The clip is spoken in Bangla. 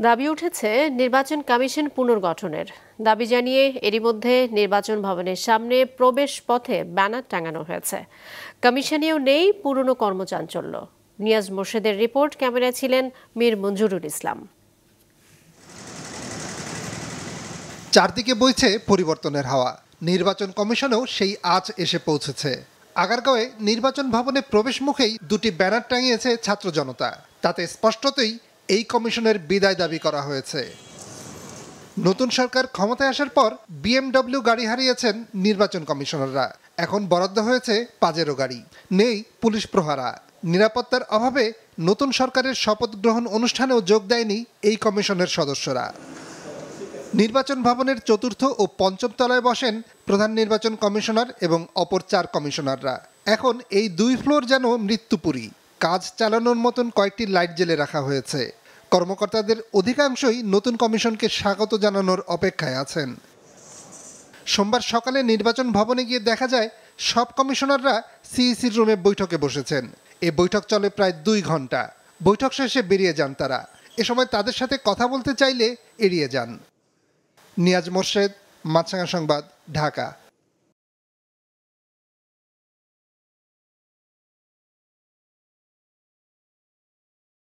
দাবি উঠেছে নির্বাচন কমিশন পুনর্গঠনের। দাবি জানিয়ে এরই মধ্যে নির্বাচন ভবনের সামনে প্রবেশ পথে ব্যানার টাঙানো হয়েছে। কমিশনেও নেই পুরনো কর্মচাঞ্চল্য। নিয়াজ মোর্শেদের রিপোর্ট, ক্যামেরায় ছিলেন মীর মঞ্জুরুল ইসলাম। চারদিকে বইছে পরিবর্তনের হাওয়া। নির্বাচন কমিশনেও সেই আজ এসে পৌঁছেছে। আগারগাঁওয়ে নির্বাচন ভবনে প্রবেশ মুখেই দুটি ব্যানার টাঙিয়েছে ছাত্র জনতা। তাতে স্পষ্টতই এই কমিশনের বিদায় দাবি করা হয়েছে। নতুন সরকার ক্ষমতায় আসার পর বিএমডব্লিউ গাড়ি হারিয়েছেন নির্বাচন কমিশনাররা। এখন বরাদ্দ হয়েছে পাজেরো গাড়ি, নেই পুলিশ প্রহারা। নিরাপত্তার অভাবে নতুন সরকারের শপথ গ্রহণ অনুষ্ঠানেও যোগ দেয়নি এই কমিশনের সদস্যরা। নির্বাচন ভবনের চতুর্থ ও পঞ্চম তলায় বসেন প্রধান নির্বাচন কমিশনার এবং অপর 4 কমিশনাররা। এখন এই 2 ফ্লোর যেন মৃত্যুপুরী। কাজ চালানোর মতন কয়েকটি লাইট জ্বেলে রাখা হয়েছে। কর্মকর্তাদের অধিকাংশই নতুন কমিশনকে স্বাগত জানানোর অপেক্ষায় আছেন। সোমবার সকালে নির্বাচন ভবনে গিয়ে দেখা যায় সব কমিশনাররা সিইসির রুমে বৈঠকে বসেছেন। এই বৈঠক চলে প্রায় 2 ঘন্টা। বৈঠক শেষে বেরিয়ে যান তারা। এ সময় তাদের সাথে কথা বলতে চাইলে এড়িয়ে যান। নিয়াজ মোর্শেদ, মাছরাঙা সংবাদ, ঢাকা।